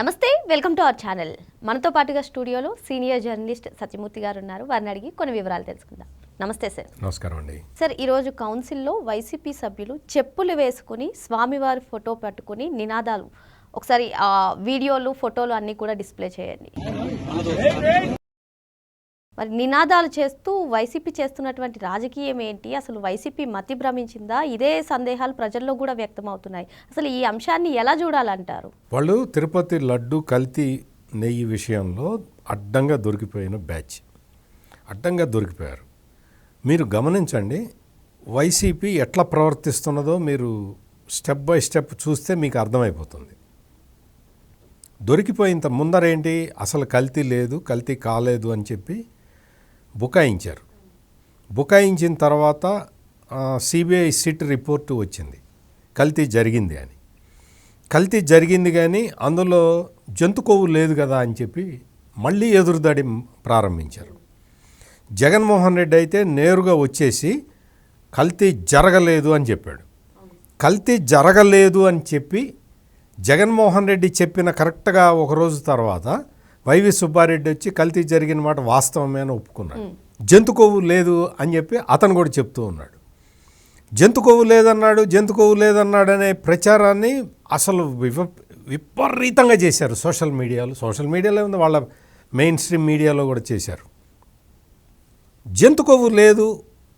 నమస్తే, welcome to our channel. మనతో పాటుగా స్టూడియోలో సీనియర్ జర్నలిస్ట్ సత్యమూర్తి గారు ఉన్నారు. వారిని అడిగి కొన్ని వివరాలు తెలుసుకుందాం. నమస్తే సార్. నమస్కారం అండి. సార్, ఈరోజు కౌన్సిల్లో వైసీపీ సభ్యులు చెప్పులు వేసుకుని స్వామివారి ఫోటో పట్టుకుని నినాదాలు, ఒకసారి ఆ వీడియోలు ఫోటోలు అన్నీ కూడా డిస్ప్లే చేయండి. మరి నినాదాలు చేస్తూ వైసీపీ చేస్తున్నటువంటి రాజకీయం ఏంటి? అసలు వైసీపీ మతి భ్రమించిందా? ఇదే సందేహాలు ప్రజల్లో కూడా వ్యక్తమవుతున్నాయి. అసలు ఈ అంశాన్ని ఎలా చూడాలంటారు? వాళ్ళు తిరుపతి లడ్డు కల్తీ నెయ్యి విషయంలో అడ్డంగా దొరికిపోయిన బ్యాచ్, అడ్డంగా దొరికిపోయారు. మీరు గమనించండి, వైసీపీ ఎట్లా ప్రవర్తిస్తున్నదో మీరు స్టెప్ బై స్టెప్ చూస్తే మీకు అర్థమైపోతుంది. దొరికిపోయిన ముందరేంటి, అసలు కల్తీ లేదు, కల్తీ కాలేదు అని చెప్పి బుకాయించారు. బుకాయించిన తర్వాత సిబిఐ సిట్ రిపోర్టు వచ్చింది, కల్తీ జరిగింది అని. కల్తీ జరిగింది కానీ అందులో జంతు కొవ్వు లేదు కదా అని చెప్పి మళ్ళీ ఎదురుదాడి ప్రారంభించారు. జగన్మోహన్ రెడ్డి అయితే నేరుగా వచ్చేసి కల్తీ జరగలేదు అని చెప్పాడు. కల్తీ జరగలేదు అని చెప్పి జగన్మోహన్ రెడ్డి చెప్పిన కరెక్ట్గా ఒకరోజు తర్వాత వైవి సుబ్బారెడ్డి వచ్చి కల్తీ జరిగిన మాట వాస్తవమే అని ఒప్పుకున్నాడు. జంతు కొవ్వు లేదు అని చెప్పి అతను కూడా చెప్తూ ఉన్నాడు. జంతు కొవ్వు లేదన్నాడు, జంతు కొవ్వు లేదన్నాడు అనే ప్రచారాన్ని అసలు విపరీతంగా చేశారు సోషల్ మీడియాలో ఉంది, వాళ్ళ మెయిన్ స్ట్రీమ్ మీడియాలో కూడా చేశారు. జంతు కొవ్వు లేదు,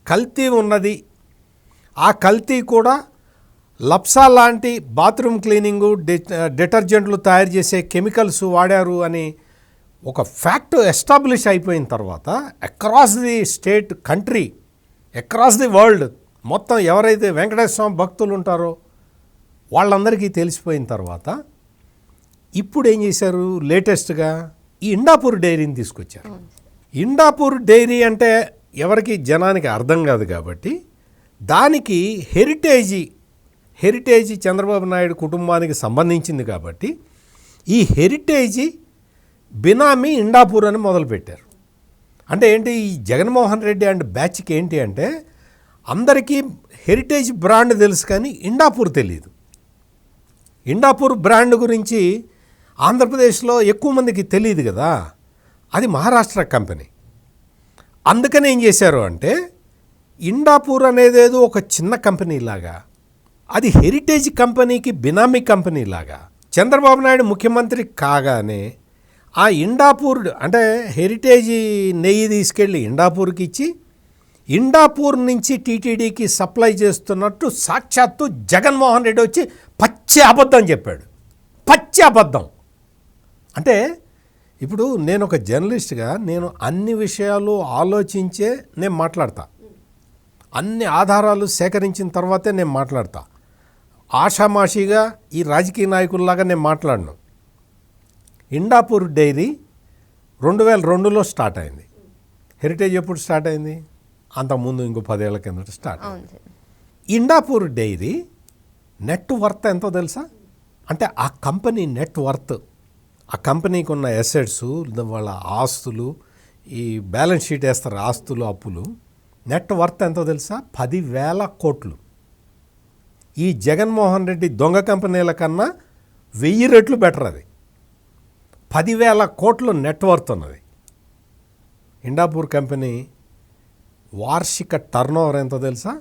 కల్తీ ఉన్నది. ఆ కల్తీ కూడా లప్సా లాంటి బాత్రూమ్ క్లీనింగు, డిటర్జెంట్లు తయారు చేసే కెమికల్స్ వాడారు అని ఒక ఫ్యాక్ట్ ఎస్టాబ్లిష్ అయిపోయిన తర్వాత across the state, country, across the world మొత్తం ఎవరైతే వెంకటేశ్వర స్వామి భక్తులు ఉంటారో వాళ్ళందరికీ తెలిసిపోయిన తర్వాత ఇప్పుడు ఏం చేశారు, లేటెస్ట్గా ఈ ఇండాపూర్ డైరీని తీసుకొచ్చారు. ఇండాపూర్ డైరీ అంటే ఎవరికి జనానికి అర్థం కాదు కాబట్టి దానికి హెరిటేజీ చంద్రబాబు నాయుడు కుటుంబానికి సంబంధించింది కాబట్టి ఈ హెరిటేజీ బినామీ ఇండాపూర్ అని మొదలుపెట్టారు. అంటే ఏంటి, ఈ జగన్మోహన్ రెడ్డి అండ్ బ్యాచ్కి ఏంటి అంటే అందరికీ హెరిటేజ్ బ్రాండ్ తెలుసు కానీ ఇండాపూర్ తెలియదు. ఇండాపూర్ బ్రాండ్ గురించి ఆంధ్రప్రదేశ్లో ఎక్కువ మందికి తెలియదు కదా, అది మహారాష్ట్ర కంపెనీ. అందుకని ఏం చేశారు అంటే ఇండాపూర్ అనేదేదో ఒక చిన్న కంపెనీ లాగా, అది హెరిటేజ్ కంపెనీకి బినామీ కంపెనీ లాగా. చంద్రబాబు నాయుడు ముఖ్యమంత్రి కాగానే ఆ ఇండాపూర్ అంటే హెరిటేజ్ నెయ్యి తీసుకెళ్ళి ఇండాపూర్కి ఇచ్చి ఇండాపూర్ నుంచి టీటీడీకి సప్లై చేస్తున్నట్టు సాక్షాత్తు జగన్మోహన్ రెడ్డి వచ్చి పచ్చి అబద్ధం చెప్పాడు. పచ్చి అబద్ధం అంటే ఇప్పుడు నేను ఒక జర్నలిస్ట్గా నేను అన్ని విషయాలు ఆలోచించే నేను మాట్లాడతా, అన్ని ఆధారాలు సేకరించిన తర్వాతే నేను మాట్లాడతా. ఆషామాషిగా ఈ రాజకీయ నాయకుల్లాగా నేను మాట్లాడను. ఇండాపూర్ డైరీ 2002లో స్టార్ట్ అయింది. హెరిటేజ్ ఎప్పుడు స్టార్ట్ అయింది? అంతకుముందు ఇంకో 10 ఏళ్ల కిందట స్టార్ట్ అయింది. ఇండాపూర్ డైరీ నెట్ వర్త్ ఎంతో తెలుసా? అంటే ఆ కంపెనీ నెట్ వర్త్, ఆ కంపెనీకి ఉన్న అసెట్స్, వాళ్ళ ఆస్తులు, ఈ బ్యాలెన్స్ షీట్ వేస్తారు ఆస్తులు అప్పులు, నెట్ వర్త్ ఎంతో తెలుసా? 10,000 కోట్లు. ఈ జగన్మోహన్ రెడ్డి దొంగ కంపెనీల కన్నా 1000 రెట్లు బెటర్. అది 10,000 కోట్లు నెట్ వర్త్ ఉన్నది. ఇండాపూర్ కంపెనీ వార్షిక టర్నోవర్ ఎంతో తెలుసా?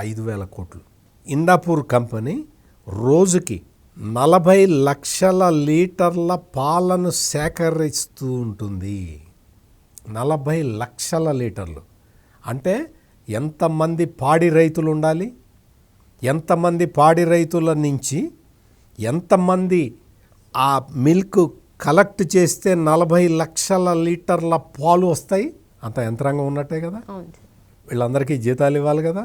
5,000 కోట్లు. ఇండాపూర్ కంపెనీ రోజుకి 40 లక్షల లీటర్ల పాలను సేకరిస్తూ ఉంటుంది. 40 లక్షల లీటర్లు అంటే ఎంతమంది పాడి రైతులు ఉండాలి? ఎంతమంది పాడి రైతుల నుంచి ఎంతమంది ఆ మిల్క్ కలెక్ట్ చేస్తే 40 లక్షల లీటర్ల పాలు వస్తాయి? అంత యంత్రాంగం ఉన్నట్టే కదా. వీళ్ళందరికీ జీతాలు ఇవ్వాలి కదా,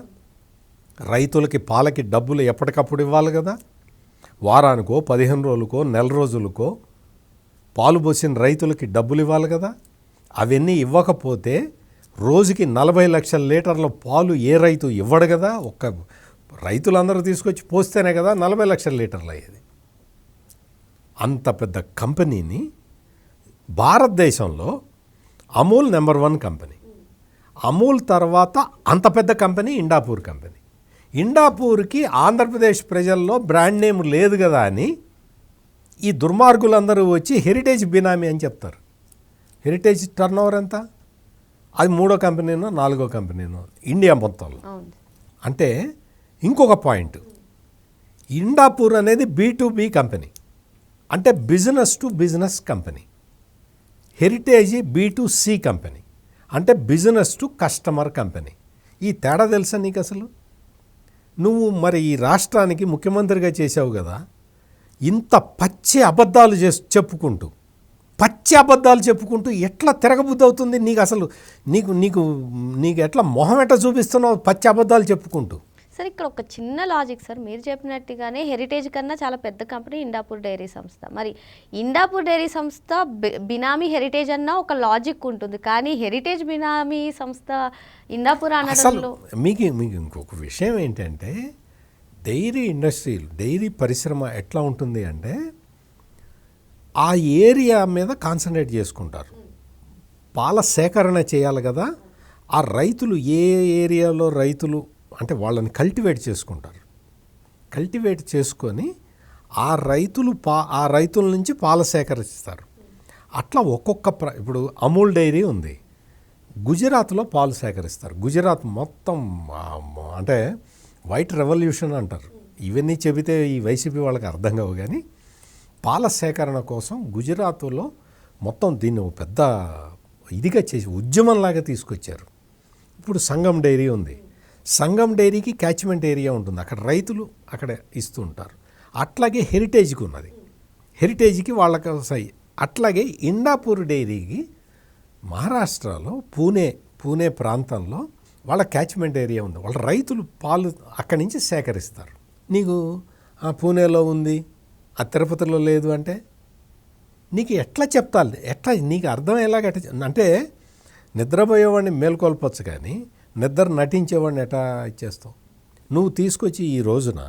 రైతులకి పాలకి డబ్బులు ఎప్పటికప్పుడు ఇవ్వాలి కదా, వారానికో 15 రోజులకో నెల రోజులకో పాలు పోసిన రైతులకి డబ్బులు ఇవ్వాలి కదా. అవన్నీ ఇవ్వకపోతే రోజుకి 40 లక్షల లీటర్ల పాలు ఏ రైతు ఇవ్వడు కదా. ఒక్క రైతులందరూ తీసుకొచ్చి పోస్తేనే కదా 40 లక్షల లీటర్లు అయ్యేది. అంత పెద్ద కంపెనీని భారతదేశంలో అమూల్ నెంబర్ 1 కంపెనీ. అమూల్ తర్వాత అంత పెద్ద కంపెనీ ఇండాపూర్ కంపెనీ. ఇండాపూర్కి ఆంధ్రప్రదేశ్ ప్రజల్లో బ్రాండ్ నేమ్ లేదు కదా అని ఈ దుర్మార్గులందరూ వచ్చి హెరిటేజ్ బినామీ అని చెప్తారు. హెరిటేజ్ టర్న్ ఓవర్ ఎంత? అది 3వ కంపెనీనో 4వ కంపెనీనో ఇండియా మొత్తంలో. అంటే ఇంకొక పాయింట్, ఇండాపూర్ అనేది B2B కంపెనీ, అంటే business to business company. Heritage B2C company, అంటే బిజినెస్ టు కస్టమర్ కంపెనీ. ఈ తేడా తెలుసా నీకు అసలు? నువ్వు మరి ఈ రాష్ట్రానికి ముఖ్యమంత్రిగా చేసావు కదా, ఇంత పచ్చి అబద్ధాలు చెప్పుకుంటూ ఎట్లా తిరగబుద్ధి అవుతుంది నీకు? అసలు నీకు ఎట్లా మొహం ఎట్లా చూపిస్తున్నావు పచ్చి అబద్ధాలు చెప్పుకుంటూ? సార్ ఇక్కడ ఒక చిన్న లాజిక్ సార్, మీరు చెప్పినట్టుగానే హెరిటేజ్ కన్నా చాలా పెద్ద కంపెనీ ఇండాపూర్ డైరీ సంస్థ. మరి ఇండాపూర్ డైరీ సంస్థ బినామీ హెరిటేజ్ అన్న ఒక లాజిక్ ఉంటుంది, కానీ హెరిటేజ్ బినామీ సంస్థ ఇండాపూర్ అనడంలో మీకు ఇంకొక విషయం ఏంటంటే, డైరీ పరిశ్రమ ఎట్లా ఉంటుంది అంటే ఆ ఏరియా మీద కాన్సన్ట్రేట్ చేసుకుంటారు. పాల సేకరణ చేయాలి కదా, ఆ రైతులు ఏ ఏరియాలో రైతులు అంటే వాళ్ళని కల్టివేట్ చేసుకుంటారు. కల్టివేట్ చేసుకొని ఆ రైతుల నుంచి పాల సేకరిస్తారు. అట్లా ఇప్పుడు అమూల్ డైరీ ఉంది, గుజరాత్లో పాలు సేకరిస్తారు. గుజరాత్ మొత్తం అంటే వైట్ రెవల్యూషన్ అంటారు. ఇవన్నీ చెబితే ఈ వైసీపీ వాళ్ళకి అర్థం కావు, కానీ పాల సేకరణ కోసం గుజరాత్లో మొత్తం దీన్ని పెద్ద ఇదిగా చేసి ఉద్యమంలాగా తీసుకొచ్చారు. ఇప్పుడు సంగం డైరీ ఉంది, సంగం డైరీకి క్యాచ్మెంట్ ఏరియా ఉంటుంది, అక్కడ రైతులు అక్కడ ఇస్తూ ఉంటారు. అట్లాగే హెరిటేజ్కి ఉన్నది, హెరిటేజ్కి వాళ్ళకి వస్తాయి. అట్లాగే ఇండాపూర్ డైరీకి మహారాష్ట్రలో పూణే ప్రాంతంలో వాళ్ళ క్యాచ్మెంట్ ఏరియా ఉంది, వాళ్ళ రైతులు పాలు అక్కడి నుంచి సేకరిస్తారు. నీకు పూణేలో ఉంది, ఆ తిరుపతిలో లేదు అంటే నీకు ఎట్లా చెప్తాలి? ఎట్లా నీకు అర్థమయ్యేలాగా అంటే నిద్రపోయేవాడిని మేల్కొల్పొచ్చు, కానీ నిద్ర నటించేవాడిని ఎట్లా ఇచ్చేస్తావు? నువ్వు తీసుకొచ్చి ఈ రోజున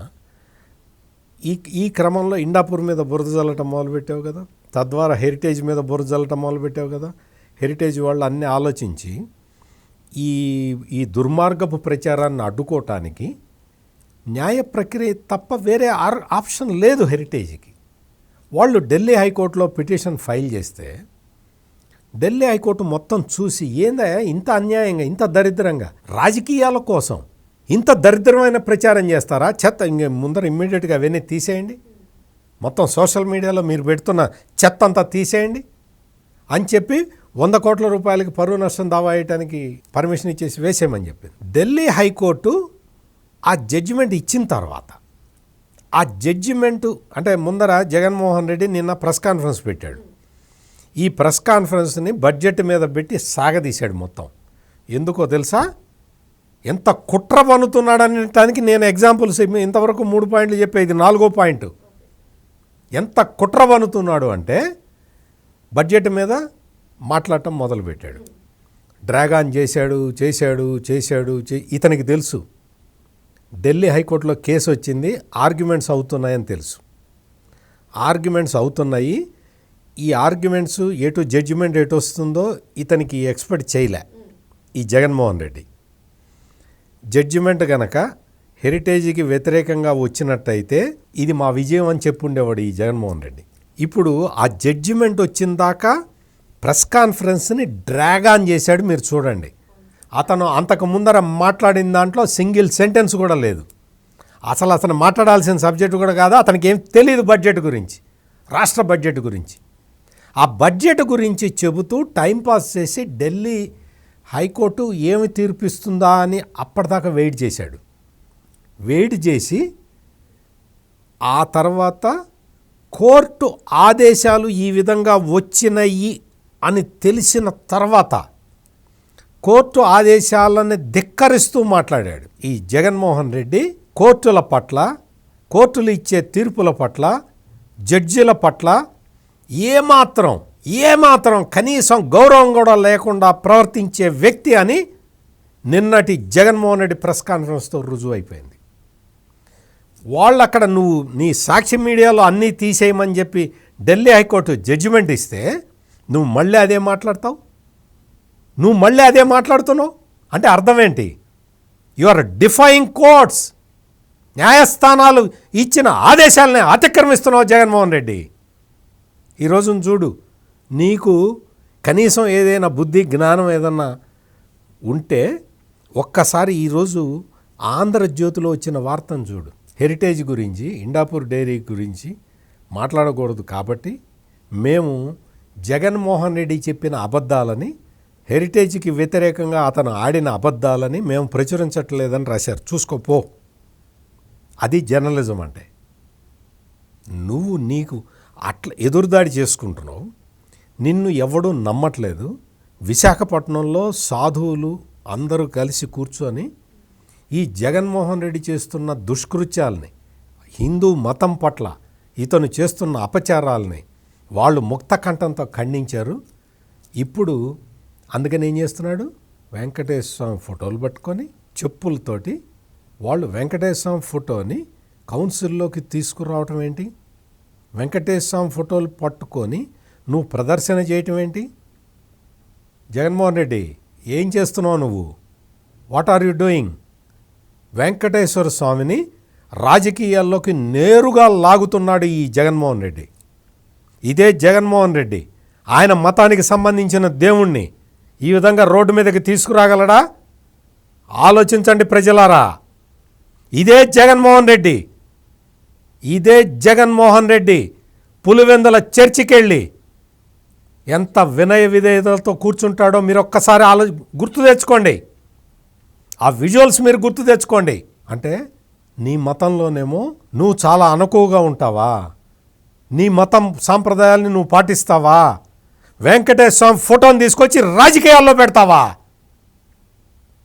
ఈ క్రమంలో ఇండాపూర్ మీద బురద జల్లటం మొదలుపెట్టావు కదా, తద్వారా హెరిటేజ్ మీద బురద జల్లటం మొదలుపెట్టావు కదా. హెరిటేజ్ వాళ్ళు అన్నీ ఆలోచించి ఈ దుర్మార్గపు ప్రచారాన్ని అడ్డుకోవటానికి న్యాయ ప్రక్రియ తప్ప వేరే ఆప్షన్ లేదు హెరిటేజ్కి. వాళ్ళు ఢిల్లీ హైకోర్టులో పిటిషన్ ఫైల్ చేస్తే ఢిల్లీ హైకోర్టు మొత్తం చూసి ఏందా ఇంత అన్యాయంగా, ఇంత దరిద్రంగా, రాజకీయాల కోసం ఇంత దరిద్రమైన ప్రచారం చేస్తారా? చెత్త ఇంక ముందర ఇమ్మీడియట్గా అవన్నీ తీసేయండి, మొత్తం సోషల్ మీడియాలో మీరు పెడుతున్న చెత్త అంతా తీసేయండి అని చెప్పి 100 కోట్ల రూపాయలకి పరువు నష్టం దావా వేయడానికి పర్మిషన్ ఇచ్చేసి వేసేయమని చెప్పింది. ఢిల్లీ హైకోర్టు ఆ జడ్జిమెంట్ ఇచ్చిన తర్వాత, ఆ జడ్జిమెంటు అంటే ముందర జగన్మోహన్ రెడ్డి నిన్న ప్రెస్ కాన్ఫరెన్స్ పెట్టాడు. ఈ ప్రెస్ కాన్ఫరెన్స్ని బడ్జెట్ మీద పెట్టి సాగదీశాడు మొత్తం. ఎందుకో తెలుసా? ఎంత కుట్ర పన్నుతున్నాడనటానికి నేను ఎగ్జాంపుల్స్ ఇంతవరకు 3 పాయింట్లు చెప్పేది 4వ పాయింట్. ఎంత కుట్ర పన్నుతున్నాడు అంటే బడ్జెట్ మీద మాట్లాడటం మొదలుపెట్టాడు. డ్రాగాన్ చేశాడు. ఇతనికి తెలుసు ఢిల్లీ హైకోర్టులో కేసు వచ్చింది, ఆర్గ్యుమెంట్స్ అవుతున్నాయని తెలుసు. ఆర్గ్యుమెంట్స్ అవుతున్నాయి, ఈ ఆర్గ్యుమెంట్స్ ఎటు జడ్జిమెంట్ ఎటు వస్తుందో ఇతనికి ఎక్స్పెక్ట్ చేయలే ఈ జగన్మోహన్ రెడ్డి. జడ్జిమెంట్ గనక హెరిటేజ్కి వ్యతిరేకంగా వచ్చినట్టయితే ఇది మా విజయం అని చెప్పుండేవాడు ఈ జగన్మోహన్ రెడ్డి. ఇప్పుడు ఆ జడ్జిమెంట్ వచ్చిన దాకా ప్రెస్ కాన్ఫరెన్స్ని డ్రాగ్ ఆన్ చేశాడు. మీరు చూడండి, అతను అంతకు ముందర మాట్లాడిన దాంట్లో సింగిల్ సెంటెన్స్ కూడా లేదు. అతను మాట్లాడాల్సిన సబ్జెక్టు కూడా కాదు, అతనికి ఏం తెలియదు బడ్జెట్ గురించి, రాష్ట్ర బడ్జెట్ గురించి. ఆ బడ్జెట్ గురించి చెబుతూ టైంపాస్ చేసి ఢిల్లీ హైకోర్టు ఏమి తీర్పిస్తుందా అని అప్పటిదాకా వెయిట్ చేశాడు. వెయిట్ చేసి ఆ తర్వాత కోర్టు ఆదేశాలు ఈ విధంగా వచ్చినాయి అని తెలిసిన తర్వాత కోర్టు ఆదేశాలను ధిక్కరిస్తూ మాట్లాడాడు ఈ జగన్మోహన్ రెడ్డి. కోర్టుల పట్ల, కోర్టులు ఇచ్చే తీర్పుల పట్ల, జడ్జిల పట్ల ఏమాత్రం కనీసం గౌరవం కూడా లేకుండా ప్రవర్తించే వ్యక్తి అని నిన్నటి జగన్మోహన్ రెడ్డి ప్రెస్ కాన్ఫరెన్స్తో రుజువు అయిపోయింది. వాళ్ళు అక్కడ నువ్వు నీ సాక్షి మీడియాలో అన్నీ తీసేయమని చెప్పి ఢిల్లీ హైకోర్టు జడ్జిమెంట్ ఇస్తే నువ్వు మళ్ళీ అదే మాట్లాడతావు, నువ్వు మళ్ళీ అదే మాట్లాడుతున్నావు అంటే అర్థం ఏంటి? You are defying courts. న్యాయస్థానాలు ఇచ్చిన ఆదేశాలనే అతిక్రమిస్తున్నావు జగన్మోహన్ రెడ్డి. ఈరోజు చూడు, నీకు కనీసం ఏదైనా బుద్ధి జ్ఞానం ఏదన్నా ఉంటే ఒక్కసారి ఈరోజు ఆంధ్రజ్యోతిలో వచ్చిన వార్తను చూడు. హెరిటేజ్ గురించి, ఇండాపూర్ డైరీ గురించి మాట్లాడకూడదు కాబట్టి మేము జగన్మోహన్ రెడ్డి చెప్పిన అబద్ధాలని, హెరిటేజ్కి వ్యతిరేకంగా అతను ఆడిన అబద్ధాలని మేము ప్రచురించట్లేదని రాశారు. చూసుకోపో. అది జర్నలిజం అంటే. నువ్వు నీకు అట్లా ఎదురుదాడి చేసుకుంటున్నావు, నిన్ను ఎవడూ నమ్మట్లేదు. విశాఖపట్నంలో సాధువులు అందరూ కలిసి కూర్చొని ఈ జగన్మోహన్ రెడ్డి చేస్తున్న దుష్కృత్యాలని, హిందూ మతం పట్ల ఇతను చేస్తున్న అపచారాలని వాళ్ళు ముక్త కంఠంతో ఖండించారు. ఇప్పుడు అందుకని ఏం చేస్తున్నాడు, వెంకటేశ్వర స్వామి ఫోటోలు పట్టుకొని చెప్పులతోటి వాళ్ళు వెంకటేశ్వర స్వామి ఫోటోని కౌన్సిల్లోకి తీసుకురావటం ఏంటి? వెంకటేశ్వర స్వామి ఫోటోలు పట్టుకొని నువ్వు ప్రదర్శన చేయటం ఏంటి? జగన్మోహన్ రెడ్డి ఏం చేస్తున్నావు నువ్వు? What are you doing? Venkateswara స్వామిని రాజకీయాల్లోకి నేరుగా లాగుతున్నాడు ఈ జగన్మోహన్ రెడ్డి. ఇదే జగన్మోహన్ రెడ్డి ఆయన మతానికి సంబంధించిన దేవుణ్ణి ఈ విధంగా రోడ్డు మీదకి తీసుకురాగలడా? ఆలోచించండి ప్రజలారా. ఇదే జగన్మోహన్ రెడ్డి, ఇదే జగన్మోహన్ రెడ్డి పులివెందుల చర్చికెళ్ళి ఎంత వినయ విధేయతలతో కూర్చుంటాడో మీరు ఒక్కసారి గుర్తు తెచ్చుకోండి. ఆ విజువల్స్ మీరు గుర్తు తెచ్చుకోండి. అంటే నీ మతంలోనేమో నువ్వు చాలా అనుకువగా ఉంటావా? నీ మతం సాంప్రదాయాల్ని నువ్వు పాటిస్తావా? వెంకటేశ్వర స్వామి ఫోటోని తీసుకొచ్చి రాజకీయాల్లో పెడతావా?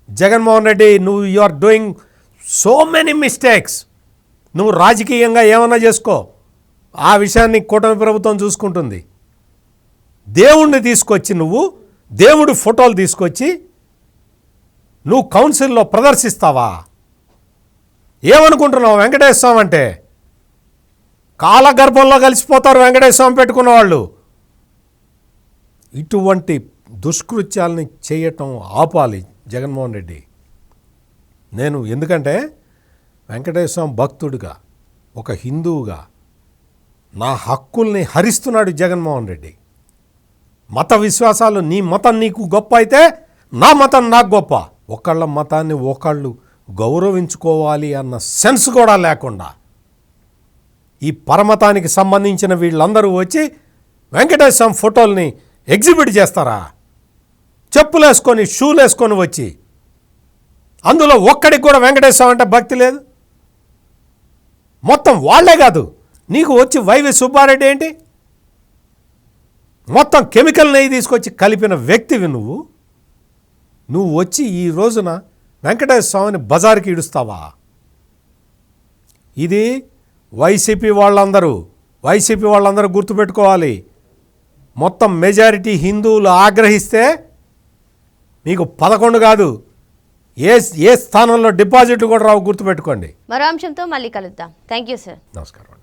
జగన్మోహన్ రెడ్డి, నువ్వు you are doing so many mistakes. నువ్వు రాజకీయంగా ఏమన్నా చేసుకో, ఆ విషయాన్ని కూటమి ప్రభుత్వం చూసుకుంటుంది. దేవుణ్ణి తీసుకొచ్చి నువ్వు దేవుడి ఫోటోలు తీసుకొచ్చి నువ్వు కౌన్సిల్లో ప్రదర్శిస్తావా? ఏమనుకుంటున్నావు? వెంకటేశ్వర స్వామి అంటే కాలగర్భంలో కలిసిపోతారు వెంకటేశ్వర స్వామి పెట్టుకున్న వాళ్ళు. ఇటువంటి దుష్కృత్యాలని చేయటం ఆపాలి జగన్మోహన్ రెడ్డి. నేను ఎందుకంటే వెంకటేశ్వర స్వామి భక్తుడిగా, ఒక హిందువుగా నా హక్కుల్ని హరిస్తున్నాడు జగన్మోహన్ రెడ్డి. మత విశ్వాసాలు, నీ మతం నీకు గొప్ప అయితే నా మతం నాకు గొప్ప. ఒకళ్ళ మతాన్ని ఒకళ్ళు గౌరవించుకోవాలి అన్న సెన్స్ కూడా లేకుండా ఈ పరమతానికి సంబంధించిన వీళ్ళందరూ వచ్చి వెంకటేశ్వర స్వామి ఫోటోల్ని ఎగ్జిబిట్ చేస్తారా? చెప్పులు వేసుకొని, షూలు వేసుకొని వచ్చి, అందులో ఒక్కడికి కూడా వెంకటేశ్వర స్వామి అంటే భక్తి లేదు. మొత్తం వాళ్లే కాదు, నీకు వచ్చి వైవి సుబ్బారెడ్డి ఏంటి? మొత్తం కెమికల్ నెయ్యి తీసుకొచ్చి కలిపిన వ్యక్తివి నువ్వు. నువ్వు వచ్చి ఈ రోజున వెంకటేశ్వర స్వామిని బజార్కి ఇడుస్తావా? ఇది వైసీపీ వాళ్ళందరూ గుర్తుపెట్టుకోవాలి. మొత్తం మెజారిటీ హిందువులు ఆగ్రహిస్తే మీకు 11 కాదు, ఏ స్థానంలో డిపాజిట్లు కూడా రావు, గుర్తుపెట్టుకోండి. మరో అంశంతో మళ్ళీ కలుద్దాం. Thank you sir. నమస్కారం.